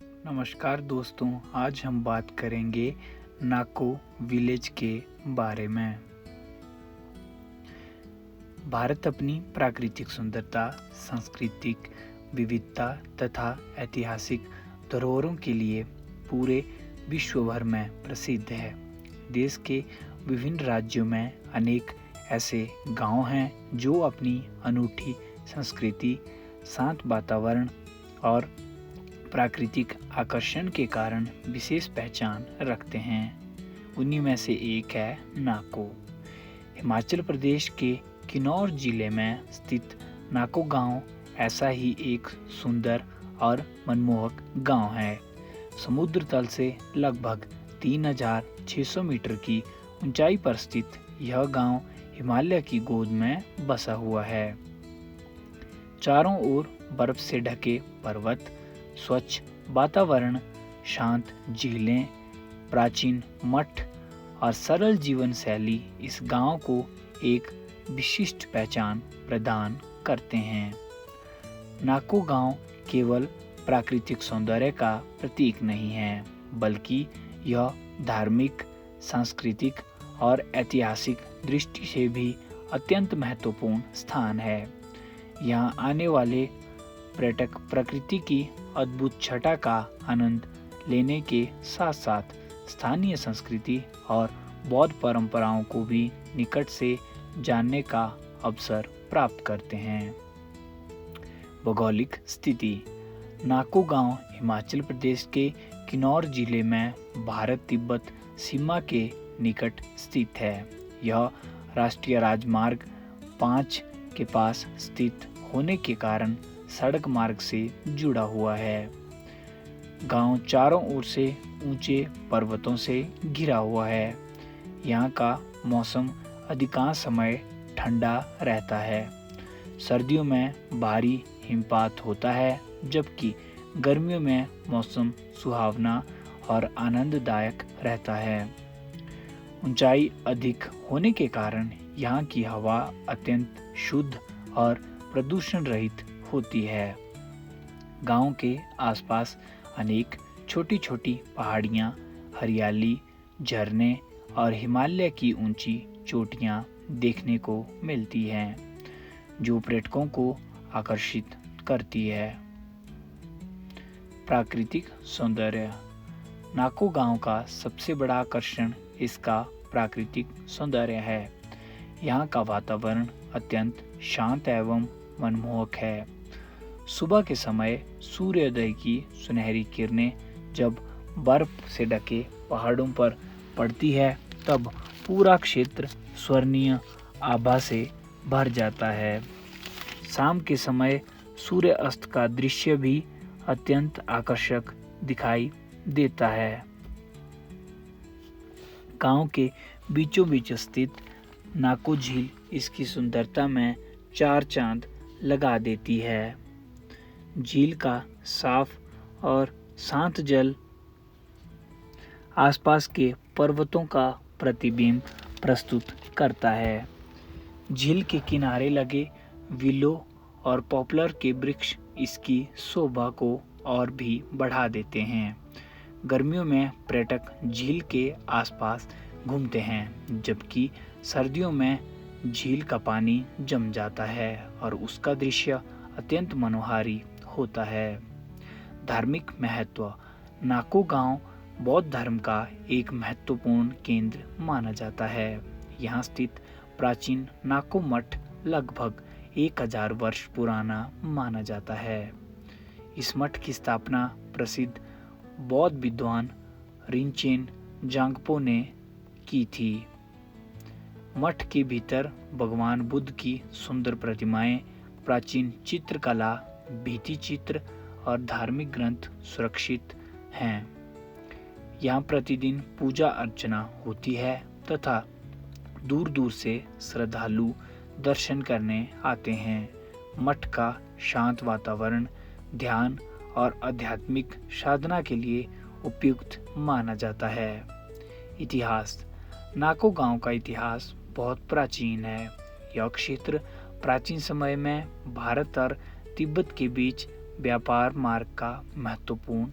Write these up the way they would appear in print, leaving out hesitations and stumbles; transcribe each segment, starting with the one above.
नमस्कार दोस्तों, आज हम बात करेंगे नाको विलेज के बारे में। भारत अपनी प्राकृतिक सुंदरता, सांस्कृतिक विविधता तथा ऐतिहासिक धरोहरों के लिए पूरे विश्व भर में प्रसिद्ध है। देश के विभिन्न राज्यों में अनेक ऐसे गांव हैं जो अपनी अनूठी संस्कृति, शांत वातावरण और प्राकृतिक आकर्षण के कारण विशेष पहचान रखते हैं। उन्हीं में से एक है नाको। हिमाचल प्रदेश के किन्नौर जिले में स्थित नाको गांव ऐसा ही एक सुंदर और मनमोहक गांव है। समुद्र तल से लगभग 3600 मीटर की ऊंचाई पर स्थित यह गांव हिमालय की गोद में बसा हुआ है। चारों ओर बर्फ से ढके पर्वत, स्वच्छ वातावरण, शांत झीलें, प्राचीन मठ और सरल जीवन शैली इस गांव को एक विशिष्ट पहचान प्रदान करते हैं। नाको गांव केवल प्राकृतिक सौंदर्य का प्रतीक नहीं है, बल्कि यह धार्मिक, सांस्कृतिक और ऐतिहासिक दृष्टि से भी अत्यंत महत्वपूर्ण स्थान है। यहाँ आने वाले पर्यटक प्रकृति की अद्भुत छटा का आनंद लेने के साथ साथ स्थानीय संस्कृति और बौद्ध परंपराओं को भी निकट से जानने का अवसर प्राप्त करते हैं। भौगोलिक स्थिति। नाको गांव हिमाचल प्रदेश के किन्नौर जिले में भारत तिब्बत सीमा के निकट स्थित है। यह राष्ट्रीय राजमार्ग 5 के पास स्थित होने के कारण सड़क मार्ग से जुड़ा हुआ है। गांव चारों ओर से ऊंचे पर्वतों से घिरा हुआ है। यहाँ का मौसम अधिकांश समय ठंडा रहता है। सर्दियों में भारी हिमपात होता है, जबकि गर्मियों में मौसम सुहावना और आनंददायक रहता है। ऊंचाई अधिक होने के कारण यहाँ की हवा अत्यंत शुद्ध और प्रदूषण रहित होती है। गांव के आसपास अनेक छोटी छोटी पहाड़ियाँ, हरियाली, झरने और हिमालय की ऊंची चोटियाँ देखने को मिलती हैं, जो पर्यटकों को आकर्षित करती है। प्राकृतिक सौंदर्य। नाको गांव का सबसे बड़ा आकर्षण इसका प्राकृतिक सौंदर्य है। यहाँ का वातावरण अत्यंत शांत एवं मनमोहक है। सुबह के समय सूर्योदय की सुनहरी किरणें जब बर्फ से ढके पहाड़ों पर पड़ती है, तब पूरा क्षेत्र स्वर्णीय आभा से भर जाता है। शाम के समय सूर्य अस्त का दृश्य भी अत्यंत आकर्षक दिखाई देता है। गांव के बीचों बीच स्थित नाको झील इसकी सुंदरता में 4 चांद लगा देती है। झील का साफ और शांत जल आसपास के पर्वतों का प्रतिबिंब प्रस्तुत करता है। झील के किनारे लगे विलो और पॉपुलर के वृक्ष इसकी शोभा को और भी बढ़ा देते हैं। गर्मियों में पर्यटक झील के आसपास घूमते हैं, जबकि सर्दियों में झील का पानी जम जाता है और उसका दृश्य अत्यंत मनोहारी होता है। धार्मिक महत्व। नाको गांव बौद्ध धर्म का एक महत्वपूर्ण केंद्र माना जाता है। यहाँ स्थित प्राचीन नाको मठ लगभग 1000 वर्ष पुराना माना जाता है। इस मठ की स्थापना प्रसिद्ध बौद्ध विद्वान रिनचेन जांगपो ने की थी। मठ के भीतर भगवान बुद्ध की सुंदर प्रतिमाएं, प्राचीन चित्रकला, भित्ति चित्र और धार्मिक ग्रंथ सुरक्षित हैं। यहाँ प्रतिदिन पूजा अर्चना होती है तथा दूर दूर से श्रद्धालु दर्शन करने आते हैं। मठ का शांत वातावरण ध्यान और आध्यात्मिक साधना के लिए उपयुक्त माना जाता है। इतिहास। नाको गांव का इतिहास बहुत प्राचीन है। यह क्षेत्र प्राचीन समय में भारत और तिब्बत के बीच व्यापार मार्ग का महत्वपूर्ण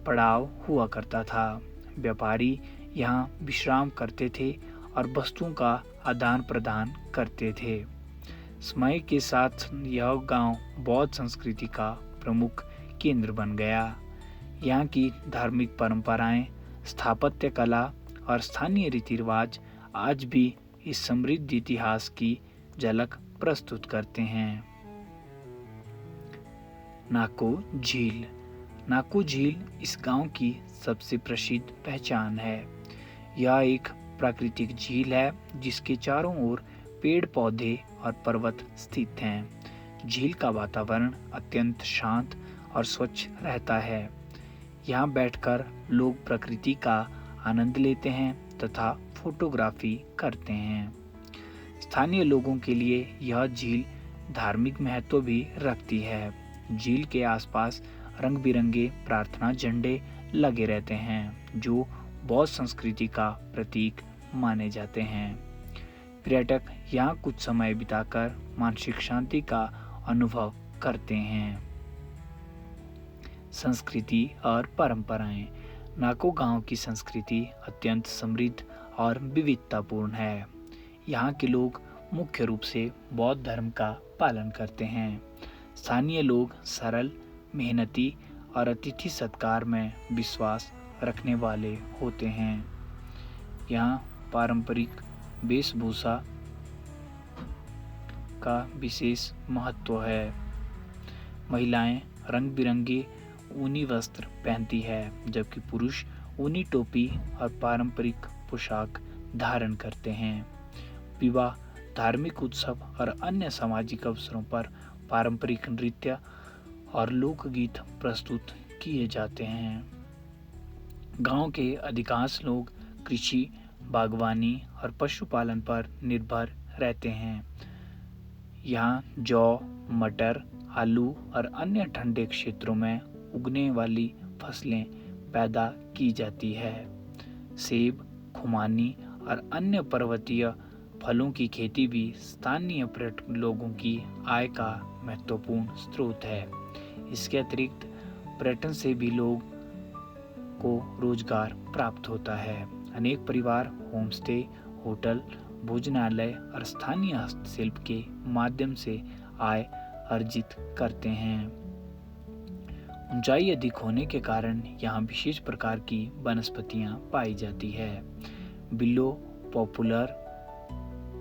पड़ाव हुआ करता था। व्यापारी यहाँ विश्राम करते थे और वस्तुओं का आदान प्रदान करते थे। समय के साथ यह गांव बौद्ध संस्कृति का प्रमुख केंद्र बन गया। यहाँ की धार्मिक परंपराएं, स्थापत्य कला और स्थानीय रीति रिवाज आज भी इस समृद्ध इतिहास की झलक प्रस्तुत करते हैं। नाको झील। नाको झील इस गांव की सबसे प्रसिद्ध पहचान है। यह एक प्राकृतिक झील है जिसके चारों ओर पेड़ पौधे और पर्वत स्थित हैं। झील का वातावरण अत्यंत शांत और स्वच्छ रहता है। यहाँ बैठकर लोग प्रकृति का आनंद लेते हैं तथा फोटोग्राफी करते हैं। स्थानीय लोगों के लिए यह झील धार्मिक महत्व भी रखती है। झील के आसपास रंग बिरंगे प्रार्थना झंडे लगे रहते हैं जो बौद्ध संस्कृति का प्रतीक माने जाते हैं। पर्यटक यहाँ कुछ समय बिताकर मानसिक शांति का अनुभव करते हैं। संस्कृति और परंपराएं। नाको गांव की संस्कृति अत्यंत समृद्ध और विविधतापूर्ण है। यहाँ के लोग मुख्य रूप से बौद्ध धर्म का पालन करते हैं। स्थानीय लोग सरल, मेहनती और अतिथि सत्कार में विश्वास रखने वाले होते हैं। यहाँ पारंपरिक वेशभूषा का विशेष महत्व है। महिलाएं रंग बिरंगे ऊनी वस्त्र पहनती है, जबकि पुरुष ऊनी टोपी और पारंपरिक पोशाक धारण करते हैं। विवाह, धार्मिक उत्सव और अन्य सामाजिक अवसरों पर पारंपरिक नृत्य और लोकगीत प्रस्तुत किए जाते हैं। गांव के अधिकांश लोग कृषि, बागवानी और पशुपालन पर निर्भर रहते हैं। यहाँ जौ, मटर, आलू और अन्य ठंडे क्षेत्रों में उगने वाली फसलें पैदा की जाती है। सेब, खुमानी और अन्य पर्वतीय फलों की खेती भी स्थानीय पर्यटक लोगों की आय का महत्वपूर्ण स्रोत है। इसके अतिरिक्त पर्यटन से भी लोग को रोजगार प्राप्त होता है। अनेक परिवार होमस्टे, होटल, भोजनालय और स्थानीय हस्तशिल्प के माध्यम से आय अर्जित करते हैं। ऊंचाई अधिक होने के कारण यहाँ विशेष प्रकार की वनस्पतियां पाई जाती है। बिल्लो, पॉपुलर,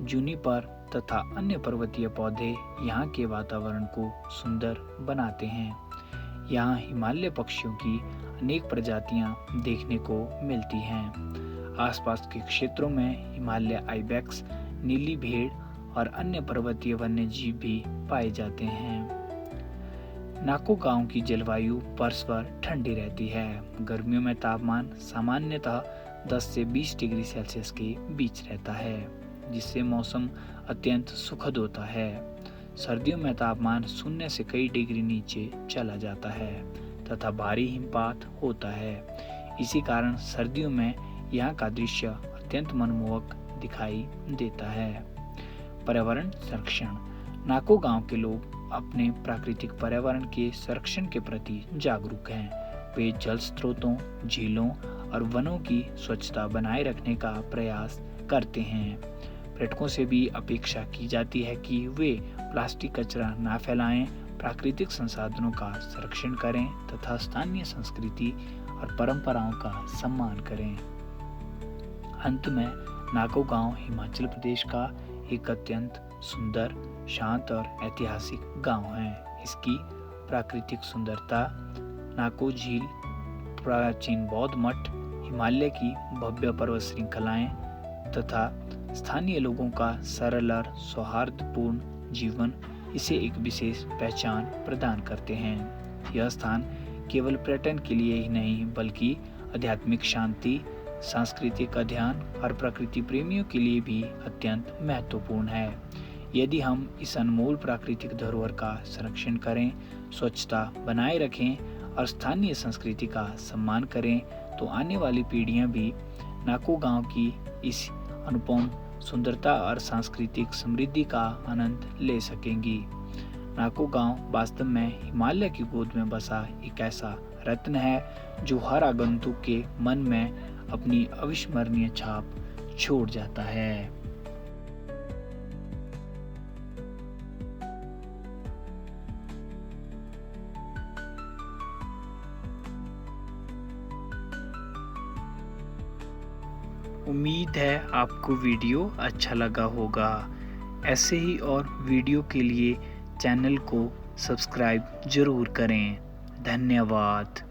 जूनिपर तथा अन्य पर्वतीय पौधे यहाँ के वातावरण को सुंदर बनाते हैं। यहाँ हिमालय पक्षियों की अनेक प्रजातियां देखने को मिलती हैं। आसपास के क्षेत्रों में हिमालय आइबेक्स, नीली भेड़ और अन्य पर्वतीय वन्य जीव भी पाए जाते हैं। नाको गांव की जलवायु वर्षभर ठंडी रहती है। गर्मियों में तापमान सामान्यतः 10 से 20 डिग्री सेल्सियस के बीच रहता है, जिससे मौसम अत्यंत सुखद होता है। सर्दियों में तापमान 0 से कई डिग्री नीचे चला जाता है तथा भारी हिमपात होता है। इसी कारण सर्दियों में यहाँ का दृश्य अत्यंत मनमोहक दिखाई देता है। पर्यावरण संरक्षण। नाको गांव के लोग अपने प्राकृतिक पर्यावरण के संरक्षण के प्रति जागरूक हैं। वे जल स्रोतों, झीलों और वनों की स्वच्छता बनाए रखने का प्रयास करते हैं। पर्यटकों से भी अपेक्षा की जाती है कि वे प्लास्टिक कचरा ना फैलाएं, प्राकृतिक संसाधनों का संरक्षण करें तथा स्थानीय संस्कृति और परंपराओं का सम्मान करें। अंत में नाको गांव हिमाचल प्रदेश का एक अत्यंत सुंदर, शांत और ऐतिहासिक गांव है। इसकी प्राकृतिक सुंदरता, नाको झील, प्राचीन बौद्ध मठ, हिमालय की भव्य पर्वत श्रृंखलाएं तथा स्थानीय लोगों का सरल और सौहार्दपूर्ण जीवन इसे एक विशेष पहचान प्रदान करते हैं। यह स्थान केवल पर्यटन के लिए ही नहीं बल्कि आध्यात्मिक शांति, सांस्कृतिक अध्ययन और प्रकृति प्रेमियों के लिए भी अत्यंत महत्वपूर्ण है। यदि हम इस अनमोल प्राकृतिक धरोहर का संरक्षण करें, स्वच्छता बनाए रखें और स्थानीय संस्कृति का सम्मान करें, तो आने वाली पीढ़ियां भी नाको गांव की इस अनुपम सुंदरता और सांस्कृतिक समृद्धि का आनंद ले सकेंगी। नाको गांव वास्तव में हिमालय की गोद में बसा एक ऐसा रत्न है जो हर आगंतुक के मन में अपनी अविस्मरणीय छाप छोड़ जाता है। उम्मीद है आपको वीडियो अच्छा लगा होगा। ऐसे ही और वीडियो के लिए चैनल को सब्सक्राइब ज़रूर करें। धन्यवाद।